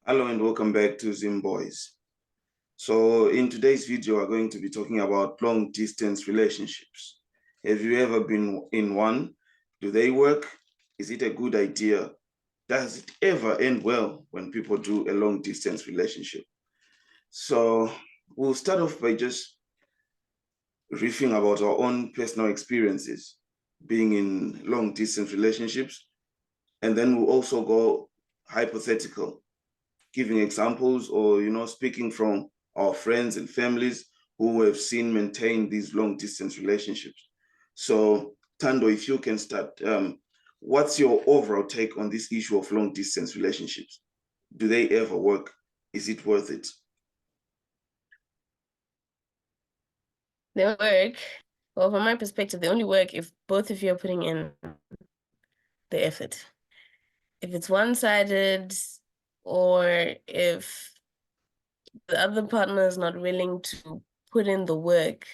Hello and welcome back to Zim Boys. So in today's video, we're going to be talking about long distance relationships. Have you ever been in one? Do they work? Is it a good idea? Does it ever end well when people do a long distance relationship? So we'll start off by just riffing about our own personal experiences being in long distance relationships. And then we'll also go hypothetical, giving examples or speaking from our friends and families who have seen maintain these long distance relationships. So Tando, if you can start, what's your overall take on this issue of long distance relationships? Do they ever work? Is it worth it? They work. Well, from my perspective, they only work if both of you are putting in the effort. If it's one-sided or if the other partner is not willing to put in the work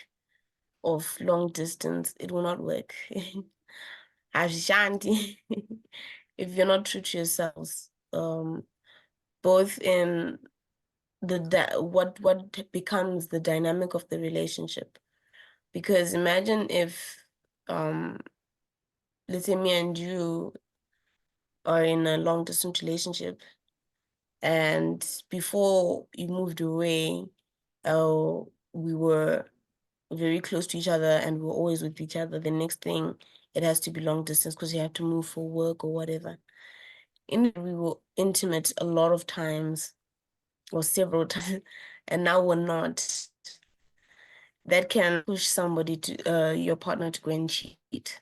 of long distance, it will not work. Ashanti. If you're not true to yourselves, both in what becomes the dynamic of the relationship. Because imagine if let's say me and you are in a long distance relationship and before you moved away, we were very close to each other and we were always with each other. The next thing, it has to be long distance because you have to move for work or whatever. We were intimate a lot of times or several times, and now we're not. That can push somebody to your partner to go and cheat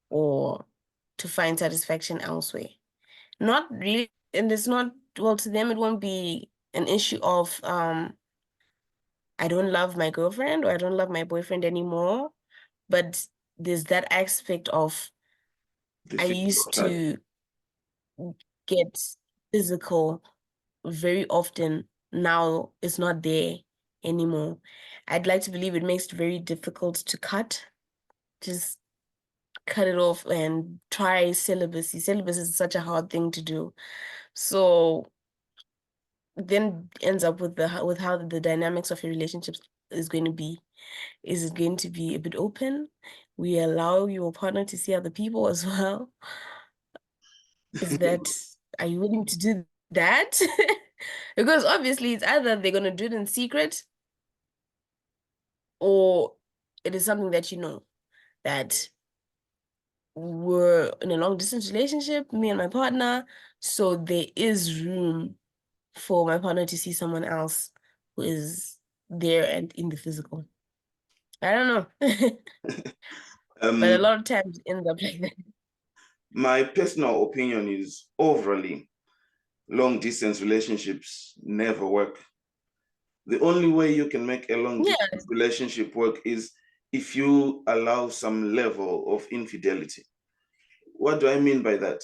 or to find satisfaction elsewhere. Not really, and it's not, well, to them, it won't be an issue of I don't love my girlfriend or I don't love my boyfriend anymore. But there's that aspect of I used to get physical very often. Now it's not there anymore. I'd like to believe it makes it very difficult to just cut it off and try celibacy. Celibacy is such a hard thing to do. So then ends up with how the dynamics of your relationships is going to be. Is it going to be a bit open? We allow your partner to see other people as well. Are you willing to do that? Because obviously it's either they're going to do it in secret or it is something that that we're in a long distance relationship, me and my partner, so there is room for my partner to see someone else who is there and in the physical. I don't know. But a lot of times it ends up like that. My personal opinion is overly long distance relationships never work. The only way you can make a long distance relationship work is if you allow some level of infidelity. What do I mean by that?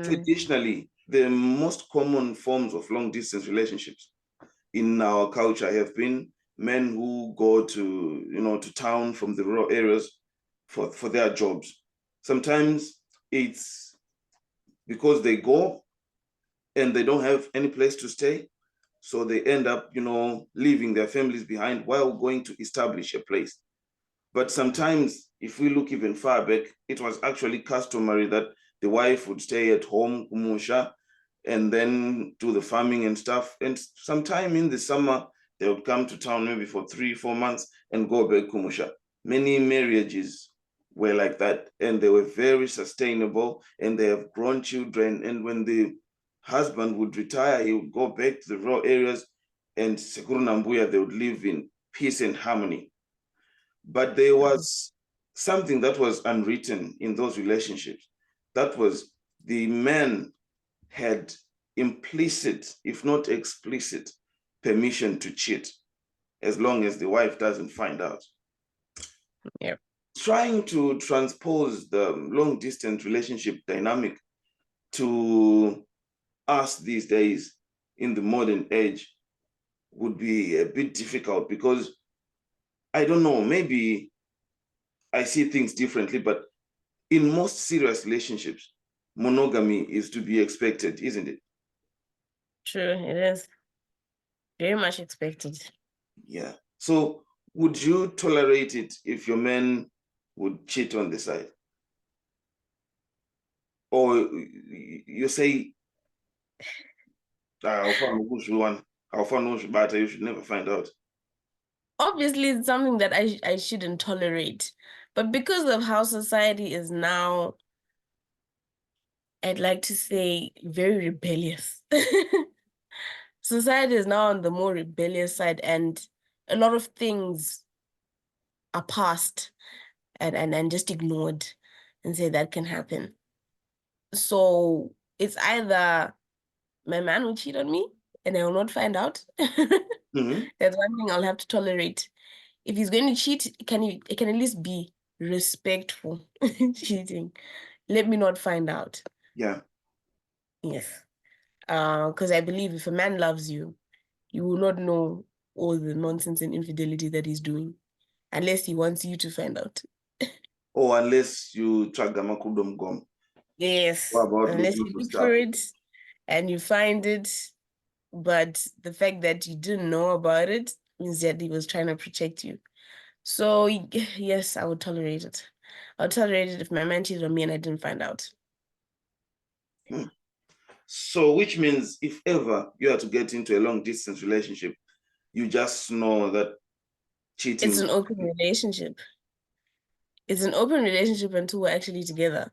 Traditionally, the most common forms of long distance relationships in our culture have been men who go to town from the rural areas for their jobs. Sometimes it's because they go and they don't have any place to stay, so they end up leaving their families behind while going to establish a place. But sometimes, if we look even far back, it was actually customary that the wife would stay at home, kumusha, and then do the farming and stuff. And sometime in the summer, they would come to town maybe for 3-4 months and go back kumusha. Many marriages were like that, and they were very sustainable, and they have grown children. And when the husband would retire, he would go back to the rural areas, and Sekuru Nambuya, they would live in peace and harmony. But there was something that was unwritten in those relationships. That was the man had implicit, if not explicit, permission to cheat as long as the wife doesn't find out. Yeah. Trying to transpose the long distance relationship dynamic to us these days in the modern age would be a bit difficult because I don't know, maybe I see things differently, but in most serious relationships, monogamy is to be expected, isn't it? True, it is very much expected. Yeah. So would you tolerate it if your man would cheat on the side? Or you say, how far you should never find out? Obviously, it's something that I shouldn't tolerate. But because of how society is now, I'd like to say very rebellious. Society is now on the more rebellious side, and a lot of things are passed and just ignored and say that can happen. So it's either my man will cheat on me and I will not find out. Mm-hmm. That's one thing I'll have to tolerate. If he's going to cheat, it can at least be respectful cheating. Let me not find out. Yeah. Yes. Because I believe if a man loves you, you will not know all the nonsense and infidelity that he's doing unless he wants you to find out. Or unless you track Gamakudom Gom. Yes. What about Unless looking you for look for stuff? it and you find it, but the fact that you didn't know about it means that he was trying to protect you. So yes, I would tolerate it. I would tolerate it if my man cheated on me and I didn't find out. So which means if ever you are to get into a long distance relationship, you just know that cheating. It's an open relationship. It's an open relationship until we're actually together.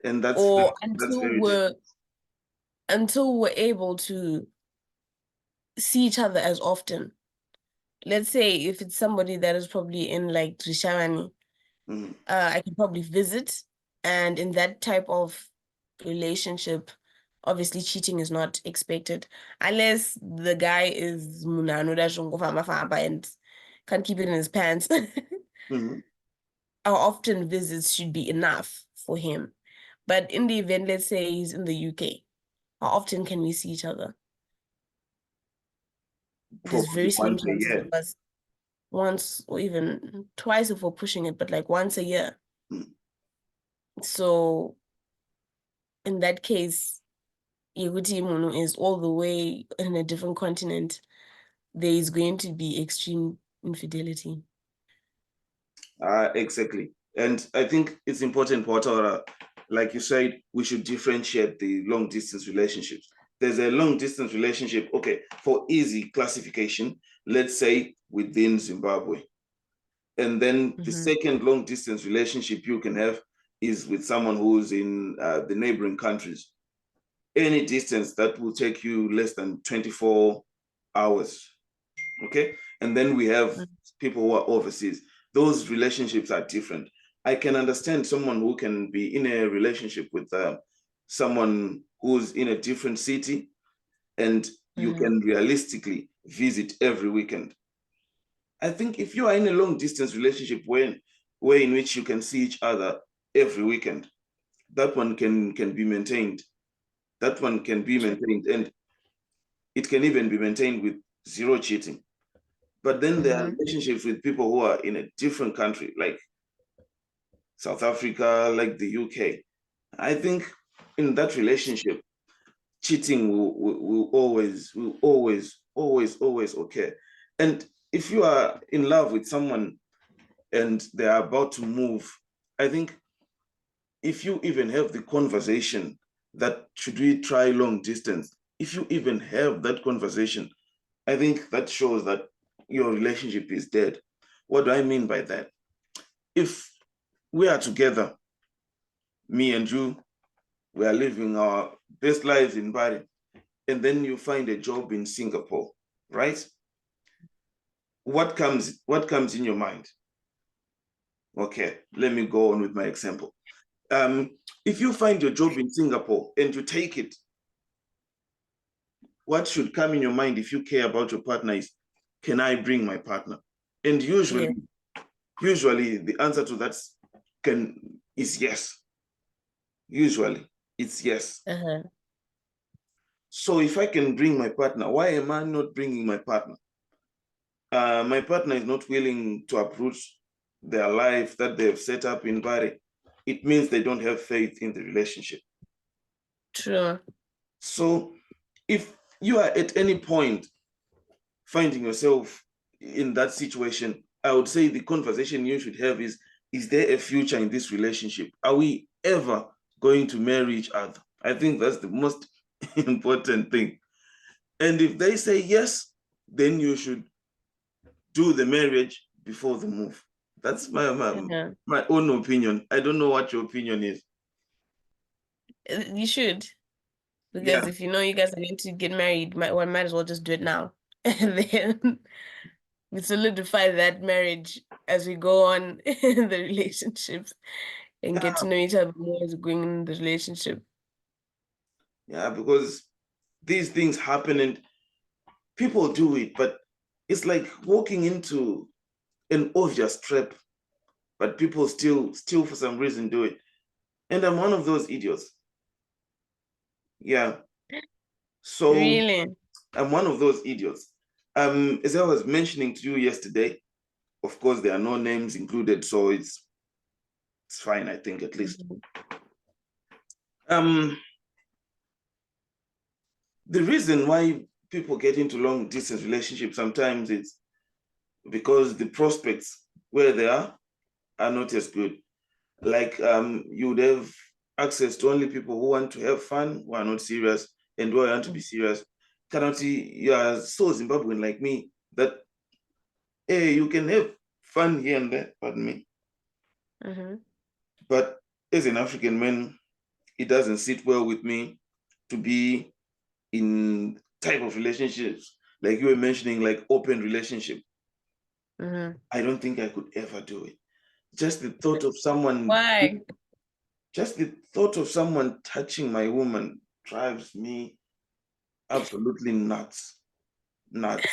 And that's Or very different. until we're able to see each other as often. Let's say if it's somebody that is probably in like Trishawani, Mm-hmm. I can probably visit. And in that type of relationship, obviously cheating is not expected unless the guy is munano and can't keep it in his pants. Mm-hmm. How often visits should be enough for him. But in the event, let's say he's in the UK, how often can we see each other? There's Probably very slim once a chances year. of us once or even twice if we're pushing it, but like once a year. Mm. So in that case, Yeguti Mono is all the way in a different continent. There is going to be extreme infidelity. Exactly. And I think it's important, Potter, like you said, we should differentiate the long distance relationships. There's a long distance relationship, okay, for easy classification, let's say within Zimbabwe. And then the second long distance relationship you can have is with someone who's in the neighboring countries. Any distance that will take you less than 24 hours. Okay. And then we have people who are overseas. Those relationships are different. I can understand someone who can be in a relationship with someone who's in a different city and you can realistically visit every weekend. I think if you are in a long distance relationship way in which you can see each other every weekend, that one can be maintained. That one can be maintained, and it can even be maintained with zero cheating. But then there are relationships with people who are in a different country, like South Africa, like the UK. I think in that relationship, cheating will always occur. And if you are in love with someone and they are about to move, I think if you even have the conversation that should we try long distance, if you even have that conversation, I think that shows that your relationship is dead. What do I mean by that? If we are together, me and you, we are living our best lives in Bali, and then you find a job in Singapore, right? What comes in your mind? Okay, let me go on with my example. If you find your job in Singapore and you take it, what should come in your mind if you care about your partner is, can I bring my partner? And usually the answer to that is yes. Usually it's yes. So if I can bring my partner, why am I not bringing my partner? My partner is not willing to uproot their life that they've set up in Bari. It means they don't have faith in the relationship. True. So if you are at any point finding yourself in that situation, I would say the conversation you should have is there a future in this relationship? Are we ever going to marry each other? I think that's the most important thing. And if they say yes, then you should do the marriage before the move. That's my own opinion. I don't know what your opinion is. You should. Because Yeah. if you know you guys are going to get married, might as well just do it now. And then we solidify that marriage as we go on in the relationships and get to know each other more as we're going in the relationship. Yeah, because these things happen and people do it, but it's like walking into an obvious trap, but people still for some reason do it. And I'm one of those idiots. Yeah. So Really? I'm one of those idiots. As I was mentioning to you yesterday, of course there are no names included, so it's fine, I think, at least. The reason why people get into long distance relationships sometimes it's because the prospects where they are not as good. Like you would have access to only people who want to have fun, who are not serious, and who want to be serious. Currently, you are so Zimbabwean like me that hey, you can have fun here and there, pardon me. But as an African man, it doesn't sit well with me to be in type of relationships like you were mentioning, like open relationship. I don't think I could ever do it. Just the thought of someone. Why? Just the thought of someone touching my woman drives me absolutely nuts. Nuts.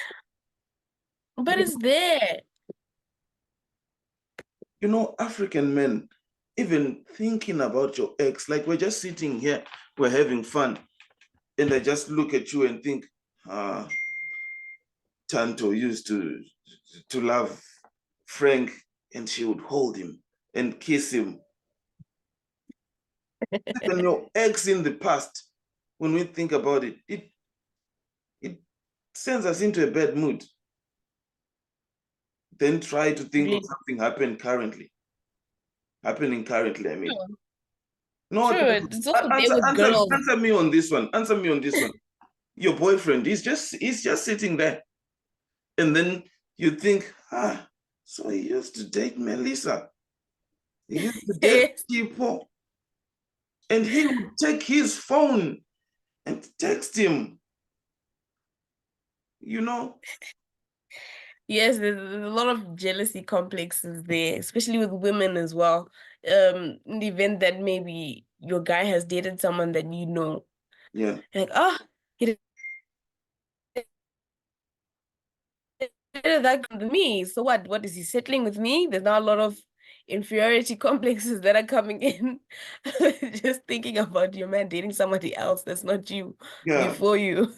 But it's there. You know, African men, even thinking about your ex, like we're just sitting here, we're having fun, and I just look at you and think, Tanto used to love Frank, and she would hold him and kiss him. Even your ex in the past, when we think about it, it sends us into a bad mood. Then try to think of something happening currently, I mean. Sure. No, True. It's also there with girls. answer me on this one. Answer me on this one. Your boyfriend, he's just sitting there. And then you think, so he used to date Melissa. He used to date people. And he would take his phone and text him. You know? Yes, there's a lot of jealousy complexes there, especially with women as well. In the event that maybe your guy has dated someone that you know. Yeah. Like, he did that to me. So what is he settling with me? There's not a lot of inferiority complexes that are coming in. Just thinking about your man dating somebody else that's not you before you.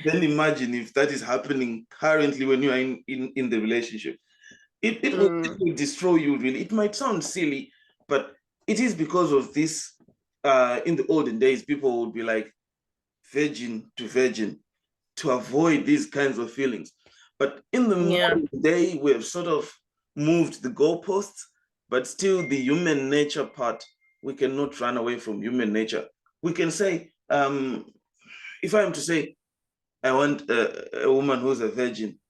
Then imagine if that is happening currently when you are in the relationship. It will destroy you, really. It might sound silly, but it is because of this. In the olden days, people would be like virgin to virgin to avoid these kinds of feelings. But in the modern day, we have sort of moved the goalposts, but still the human nature part, we cannot run away from human nature. We can say, if I am to say, I want a woman who's a virgin,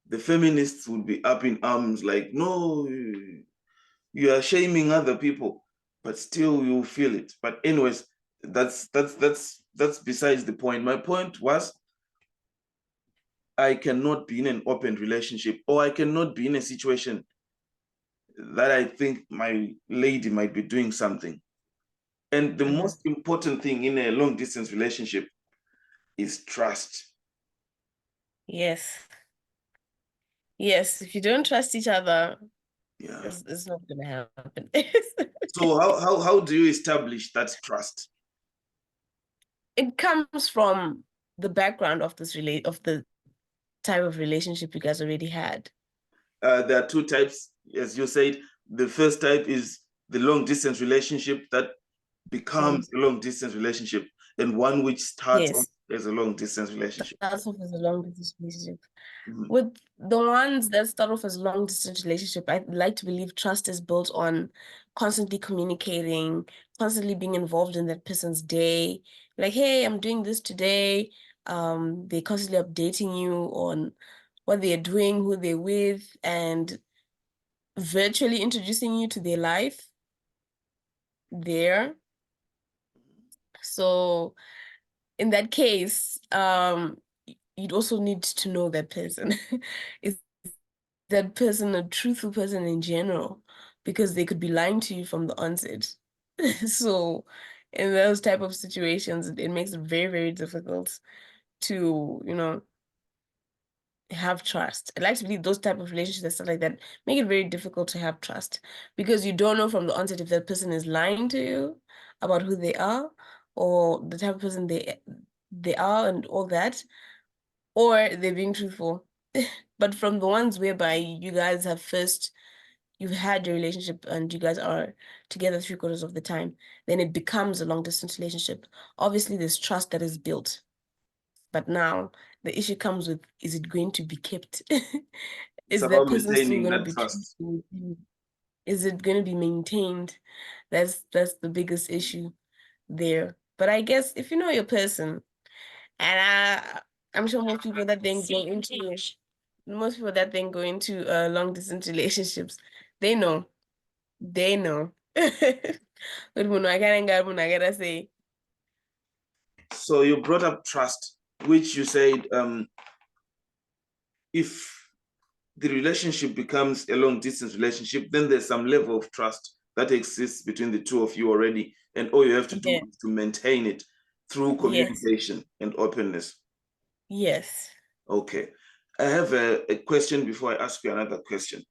the feminists would be up in arms like, no, you are shaming other people, but still you feel it. But anyways, that's besides the point. My point was, I cannot be in an open relationship, or I cannot be in a situation that I think my lady might be doing something. And the most important thing in a long distance relationship is trust. Yes. Yes, if you don't trust each other, it's not gonna happen. So how do you establish that trust? It comes from the background of the type of relationship you guys already had. There are two types, as you said. The first type is the long distance relationship that becomes a long distance relationship. and one which starts Yes. as a long distance relationship? Starts off as a long distance relationship. With the ones that start off as long distance relationship, I like to believe trust is built on constantly communicating, constantly being involved in that person's day. Like, hey, I'm doing this today. They're constantly updating you on what they're doing, who they're with, and virtually introducing you to their life there. So in that case, you'd also need to know that person. Is that person a truthful person in general? Because they could be lying to you from the onset. So in those type of situations, it makes it very, very difficult to, have trust. I like to believe those type of relationships and stuff like that make it very difficult to have trust because you don't know from the onset if that person is lying to you about who they are or the type of person they are and all that, or they're being truthful. But from the ones whereby you've had a relationship and you guys are together 3/4 of the time, then it becomes a long distance relationship. Obviously, there's trust that is built. But now the issue comes with, is it going to be kept? It's Is that about person still maintaining going to that be trust. truthful with you? Is it going to be maintained? That's the biggest issue there. But I guess if you know your person, and I'm sure most people that then go into long distance relationships, they know. They know. But I gotta say. So you brought up trust, which you said if the relationship becomes a long distance relationship, then there's some level of trust that exists between the two of you already. And all you have to do is to maintain it through communication and openness. Yes. Okay. I have a question before I ask you another question.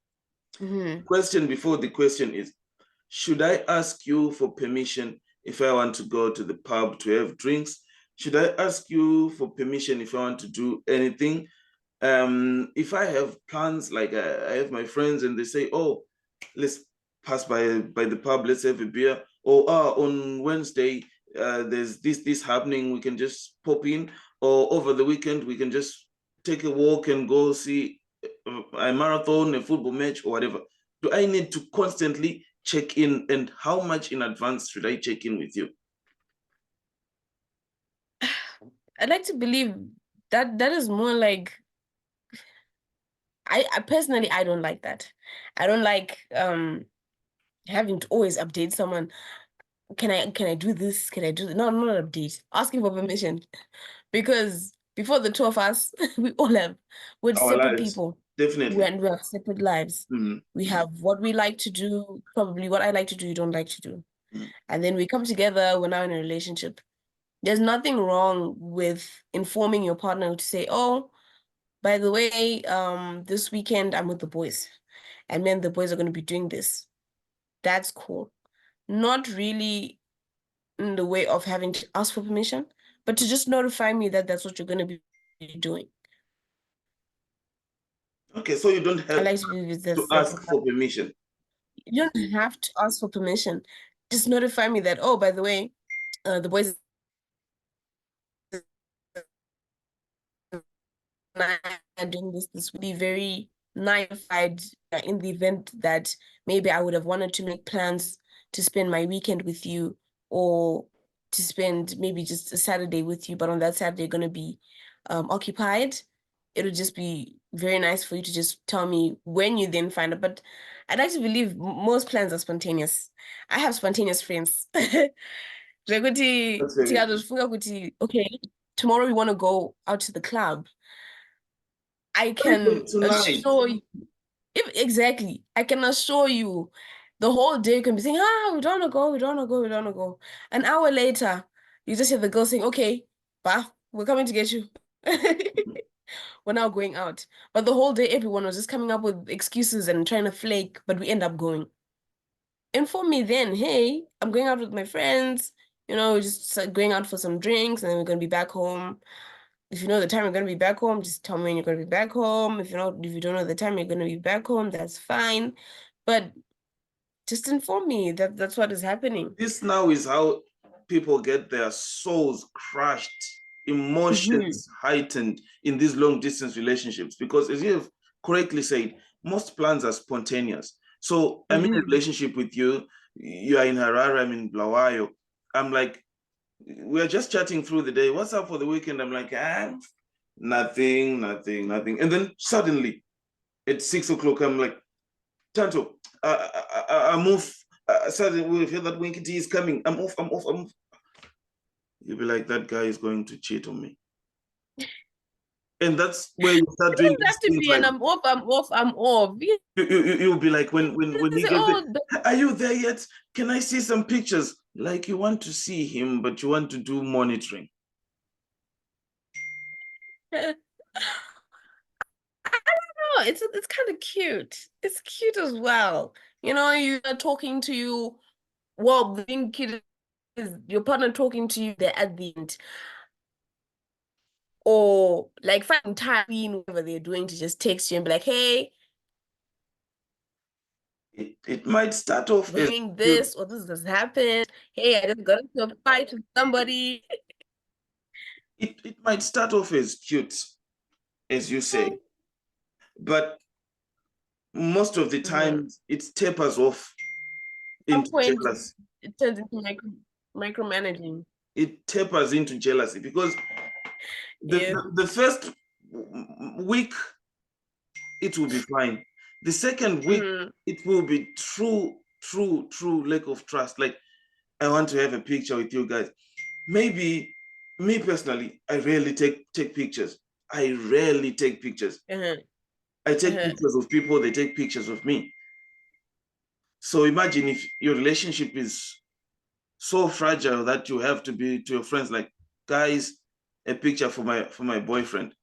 Question before the question is, should I ask you for permission if I want to go to the pub to have drinks? Should I ask you for permission if I want to do anything? If I have plans, like I have my friends and they say, oh, let's pass by the pub, let's have a beer, or on Wednesday there's this happening, we can just pop in, or over the weekend we can just take a walk and go see a marathon, a football match, or whatever. Do I need to constantly check in, and how much in advance should I check in with you? I'd like to believe that is more like, I personally, I don't like that. I don't like having to always update someone. Can I do this? Can I do no, not update. Asking for permission. Because before the two of us, we're Our separate lives, people. definitely. We have separate lives. We have what we like to do, probably what I like to do, you don't like to do. And then we come together, we're now in a relationship. There's nothing wrong with informing your partner to say, oh, by the way, this weekend I'm with the boys. And then the boys are going to be doing this. That's cool. Not really in the way of having to ask for permission, but to just notify me that that's what you're going to be doing. Okay, so you don't I have like to believe to that's ask for permission. you don't have to ask for permission. Just notify me that, oh, by the way, the boys are doing this would be very notified in the event that maybe I would have wanted to make plans to spend my weekend with you, or to spend maybe just a Saturday with you, but on that Saturday you're going to be occupied. It would just be very nice for you to just tell me when you then find out. But I'd like to believe most plans are spontaneous. I have spontaneous friends. That's very Okay, tomorrow we want to go out to the club. I even can tonight. assure you, if exactly, I can assure you, the whole day you can be saying, we don't wanna go, we don't wanna go, we don't wanna go. An hour later, you just hear the girl saying, okay, bah, we're coming to get you. We're now going out. But the whole day, everyone was just coming up with excuses and trying to flake, but we end up going. Inform me then, hey, I'm going out with my friends, just going out for some drinks, and then we're gonna be back home. If you know the time you're gonna be back home, just tell me when you're gonna be back home. If you don't know the time you're gonna be back home, that's fine. But just inform me that that's what is happening. This now is how people get their souls crushed, emotions heightened in these long distance relationships, because as you have correctly said, most plans are spontaneous. So I'm in a relationship with you, you are in Harare, I'm in Blawayo. I'm like, we're just chatting through the day. What's up for the weekend? I'm like, nothing. And then suddenly at 6 o'clock, I'm like, Tanto, I'm off. Suddenly we feel that Winky T is coming. I'm off. You'll be like, that guy is going to cheat on me. And that's where you start doing things have to be, like, and I'm off. You'll be like, when he gets there, are you there yet? Can I see some pictures? Like, you want to see him, but you want to do monitoring. I don't know. It's kind of cute. It's cute as well. You know, you're talking to you. Well, being cute is your partner talking to you there at the end. Or like finding time, whatever they're doing, to just text you and be like, hey, it might start off as doing this, or this has happened. Hey, I just got into a fight with somebody. It might start off as cute, as you say, but most of the time it tapers off into jealousy. It turns into micromanaging. It tapers into jealousy, because the first week it will be fine. The second week it will be true lack of trust. Like, I want to have a picture with you guys. Maybe me personally, I rarely take pictures. I rarely take pictures. I take pictures of people, they take pictures of me. So imagine if your relationship is so fragile that you have to be to your friends like, guys, a picture for my boyfriend.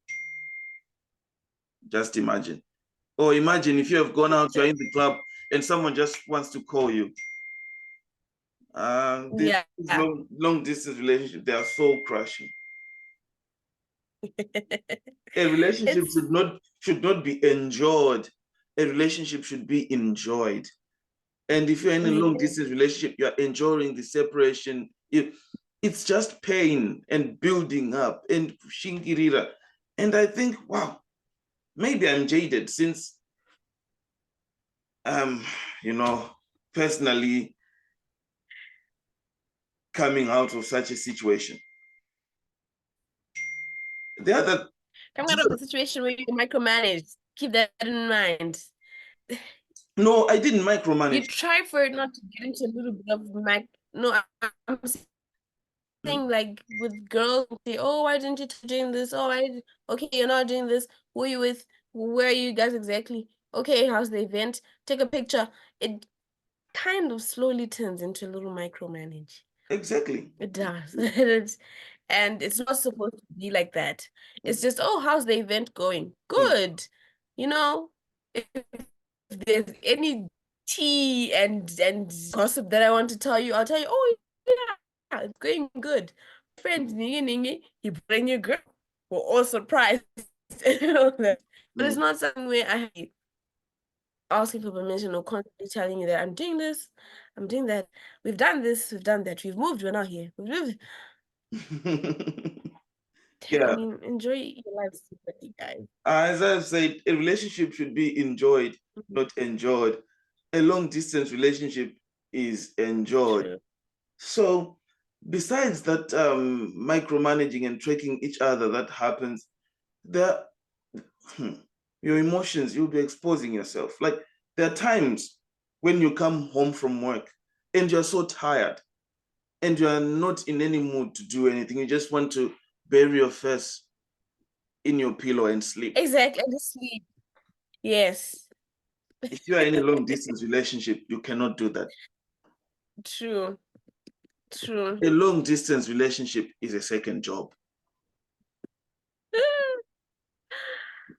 Just imagine. Or imagine if you have gone out, you're in the club, and someone just wants to call you. These long distance relationships, they are so crushing. A relationship should not be enjoyed. A relationship should be enjoyed. And if you're in a long distance relationship, you're enjoying the separation. It's just pain and building up and shingirira. And I think, wow, maybe I'm jaded since, personally coming out of such a situation. Coming out of a situation where you micromanage, keep that in mind. No, I didn't micromanage. You try for it not to get into a little bit of No, I'm saying, like, with girls, say, oh, why didn't you doing this? Oh, okay, you're not doing this. Who are you with? Where are you guys exactly? Okay, how's the event? Take a picture. It kind of slowly turns into a little micromanage. Exactly. It does. And it's not supposed to be like that. It's just, oh, how's the event going? Good. You know, if there's any tea and gossip that I want to tell you, I'll tell you, oh, yeah, it's going good. Friends, you bring your girl. We're all surprised. But it's not something where I have asking for permission or constantly telling you that I'm doing this, I'm doing that. We've done this, we've done that. We've moved, we're not here. Yeah. I mean, enjoy your life secretly, guys. As I've said, a relationship should be enjoyed, not enjoyed. A long distance relationship is enjoyed. True. So besides that, micromanaging and tracking each other that happens, your emotions, you'll be exposing yourself. Like, there are times when you come home from work and you're so tired and you're not in any mood to do anything. You just want to bury your face in your pillow and sleep. Exactly, and sleep. Yes. If you are in a long distance relationship, you cannot do that. True. True. A long distance relationship is a second job.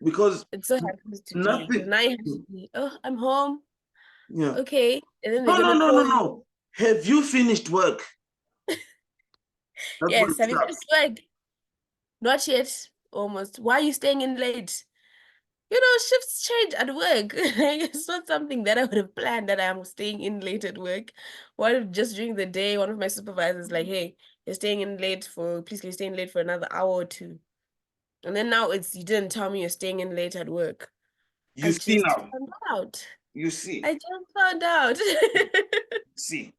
Because it so happens to be. Now you have to be, oh, I'm home. Yeah. Okay. And then no. Have you finished work? Yes, have you finished work? Not yet. Almost. Why are you staying in late? shifts change at work. It's not something that I would have planned that I'm staying in late at work. What if just during the day, one of my supervisors like, hey, you're staying in late please can you stay in late for another hour or two? And then now you didn't tell me you're staying in late at work. You I see just now. found out. You see. I just found out. See.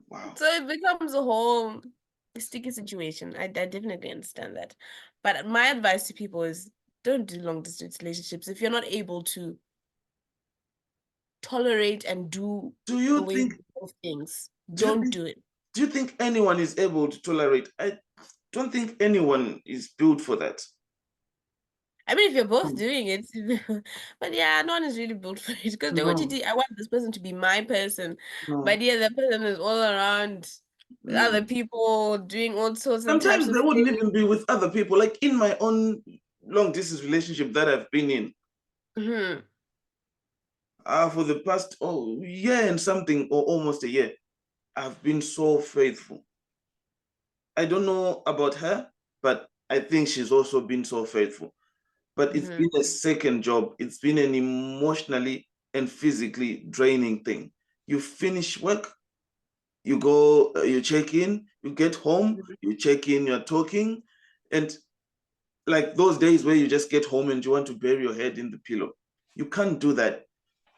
Wow. So it becomes a whole sticky situation. I definitely understand that. But my advice to people is don't do long distance relationships if you're not able to tolerate and do Do the you way think both things. do you Don't think do it. do you think anyone is able to tolerate? I don't think anyone is built for that. I mean, if you're both No. doing it, but yeah, no one is really built for it because No. I want this person to be my person, No. but yeah, that person is all around with other No. people doing all sorts and types Sometimes of they wouldn't things. even be with other people. Like in my own long distance relationship that I've been in, Hmm. for the past year and something, or almost a year, I've been so faithful. I don't know about her, but I think she's also been so faithful. But it's Hmm. been a second job. It's been an emotionally and physically draining thing. You finish work, you go, you check in, you get home, you check in, you're talking, and like those days where you just get home and you want to bury your head in the pillow. You can't do that.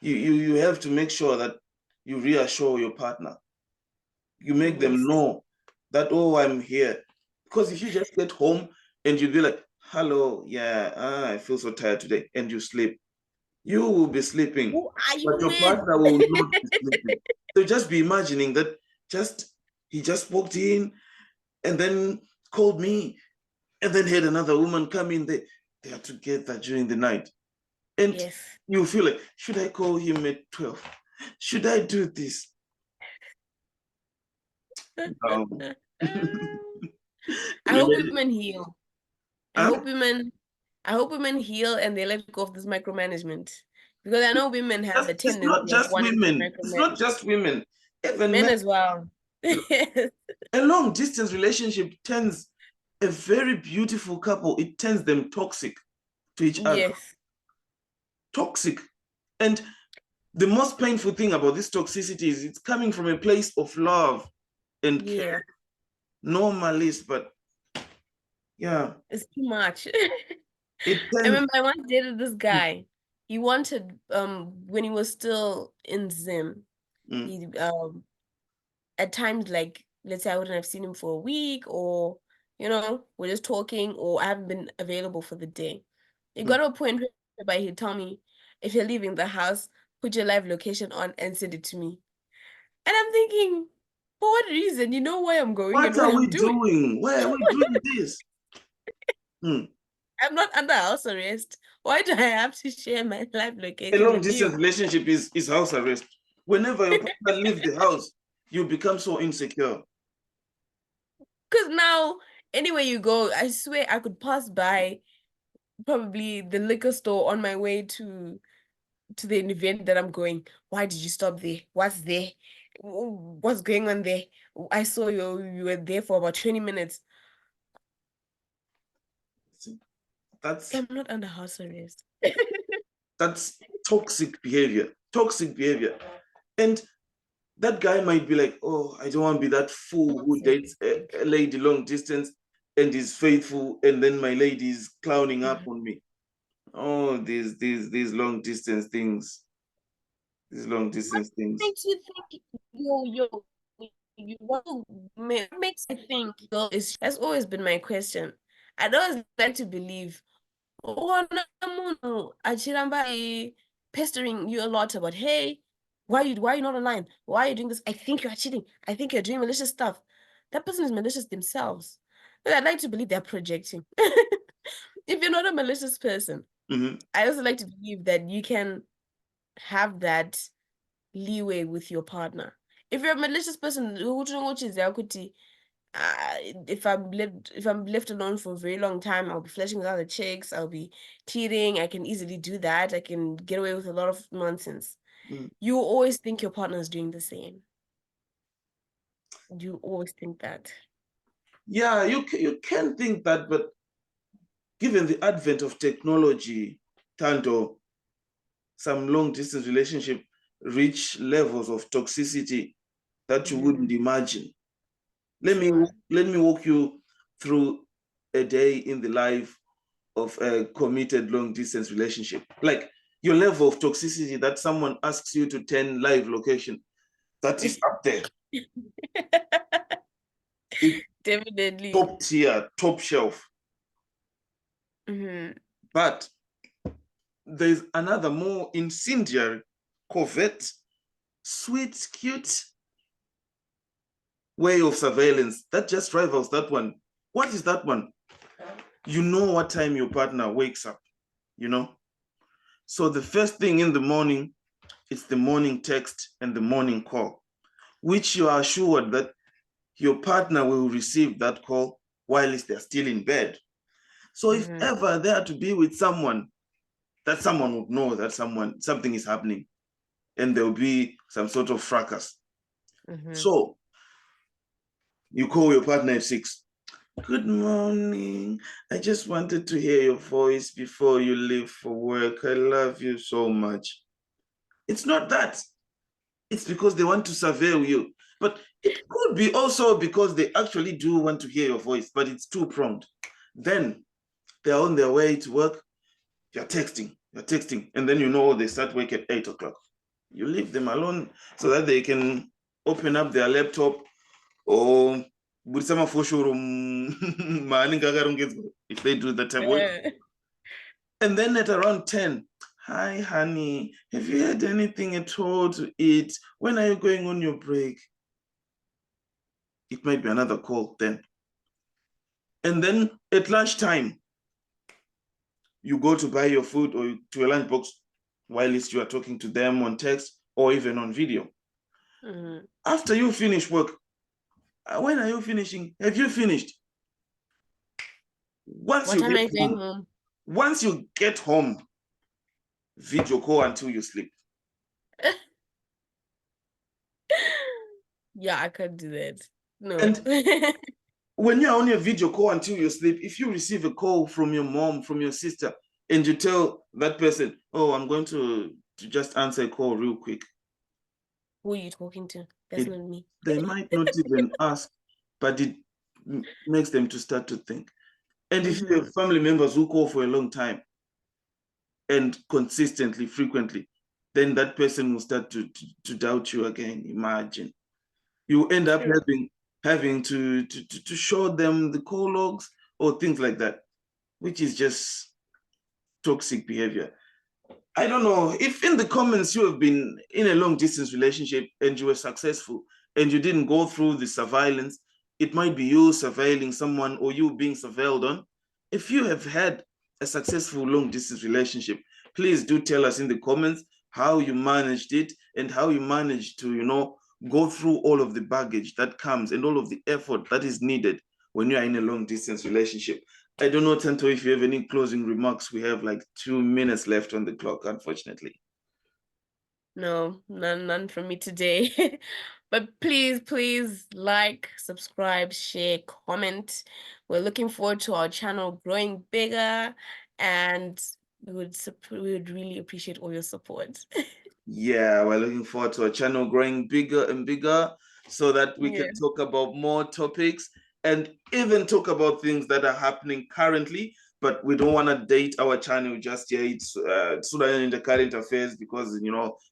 You have to make sure that you reassure your partner. You make them Yes. know that, oh, I'm here. Because if you just get home and you be like, hello, yeah, I feel so tired today, and you sleep, you will be sleeping, Who are you but your with? partner will not be sleeping. So just be imagining that he just walked in and then called me and then had another woman come in. They are together during the night. And Yes. you feel like, should I call him at 12? Should I do this? Um, I hope women heal. I huh? hope women I hope women heal and they let go of this micromanagement. Because I know women have the It's not tendency of just wanting to women. It's not micromanage. just women. Even Men men. as well. Yes. A long distance relationship turns a very beautiful couple, it turns them toxic to each other. Yes. Toxic. And the most painful thing about this toxicity is it's coming from a place of love and Yeah. care. No malice, but yeah, It's too much. it I turns. remember I once dated this guy. He wanted when he was still in Zim, Mm, he at times like let's say I wouldn't have seen him for a week or we're just talking or I haven't been available for the day. It mm. got to a point whereby he'd tell me, if you're leaving the house, put your live location on and send it to me. And I'm thinking, for what reason? You know where I'm going and What what are I'm we doing. doing? Why are we doing this? Mm. I'm not under house arrest. Why do I have to share my live A location long with you? distance relationship is house arrest. Whenever your partner leaves the house, you become so insecure. Because now, anywhere you go, I swear I could pass by probably the liquor store on my way to the event that I'm going. Why did you stop there? What's there? What's going on there? I saw you were there for about 20 minutes. See, That's I'm not under house arrest. that's toxic behavior. Toxic behavior. And that guy might be like, oh, I don't want to be that fool who Toxic. dates a lady long distance and is faithful, and then my lady is clowning up Mhm. on me. Oh, these long distance things. These long What distance things. makes you think you what makes you think girl is that's always been my question. I'd always like to believe Wona munhu achiramba pestering you a lot about, hey, why are you not online? Why are you doing this? I think you are cheating. I think you're doing malicious stuff. That person is malicious themselves. But I'd like to believe they're projecting. If you're not a malicious person, Mhm. I also like to believe that you can have that leeway with your partner. If you're a malicious person, uh, if I'm left alone for a very long time, I'll be flirting with other chicks, I'll be cheating, I can easily do that. I can get away with a lot of nonsense. Mm. You always think your partner is doing the same. You always think that. Yeah, you can think that, but given the advent of technology, Tanto, some long distance relationship reach levels of toxicity that you wouldn't imagine. Let me walk you through a day in the life of a committed long distance relationship. Like your level of toxicity that someone asks you to 10 live location, that is up there. Definitely. Top tier, top shelf. But there's another more incendiary, covert, sweet, cute way of surveillance that just rivals that one. What is that one? You know what time your partner wakes up, you know? So the first thing in the morning, it's the morning text and the morning call, which you are assured that your partner will receive that call while they're still in bed. So if ever they are to be with someone, that someone would know that something is happening and there'll be some sort of fracas. So you call your partner at 6. Good morning. I just wanted to hear your voice before you leave for work. I love you so much. It's not that. It's because they want to surveil you. But it could be also because they actually do want to hear your voice, but it's two-pronged. Then they're on their way to work. You're texting. And then they start work at 8 o'clock. You leave them alone so that they can open up their laptop or if they do that type of work. And then at around 10, hi, honey, have you had anything at all to eat? When are you going on your break? It might be another call then. And then at lunchtime, you go to buy your food or to a lunchbox while you are talking to them on text or even on video. After you finish work, when are you finishing? Have you finished? Once you get home, video call until you sleep. Yeah, I can't do that. No. And when you're on your video call until you sleep, if you receive a call from your mom, from your sister, and you tell that person, oh, I'm going to just answer a call real quick. Who are you talking to? That's not me. They might not even ask, but it makes them to start to think. And if you have family members who call for a long time and consistently, frequently, then that person will start to doubt you again. Imagine. You end up having to show them the call logs or things like that, which is just toxic behavior. I don't know if in the comments you have been in a long distance relationship and you were successful and you didn't go through the surveillance. It might be you surveilling someone or you being surveilled on. If you have had a successful long distance relationship, please do tell us in the comments how you managed it and how you managed to, go through all of the baggage that comes and all of the effort that is needed when you are in a long distance relationship. I don't know, Tanto, if you have any closing remarks. We have like 2 minutes left on the clock, unfortunately. No, none from me today. But please like, subscribe, share, comment. We're looking forward to our channel growing bigger, and we would really appreciate all your support. Yeah, we're looking forward to our channel growing bigger and bigger so that we can talk about more topics and even talk about things that are happening currently, but we don't want to date our channel just yet. It's in the current affairs because,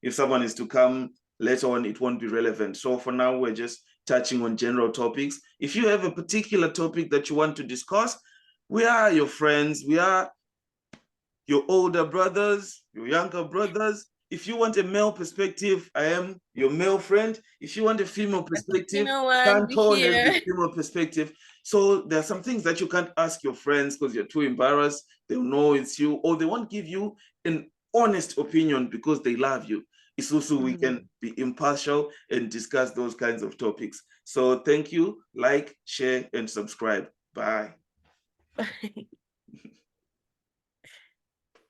if someone is to come later on, it won't be relevant. So for now, we're just touching on general topics. If you have a particular topic that you want to discuss, we are your friends. We are your older brothers, your younger brothers. If you want a male perspective, I am your male friend. If you want a female perspective, Tanto has the female perspective. So there are some things that you can't ask your friends because you're too embarrassed. They'll know it's you, or they won't give you an honest opinion because they love you. It's also we can be impartial and discuss those kinds of topics. So thank you. Like, share, and subscribe. Bye. Bye.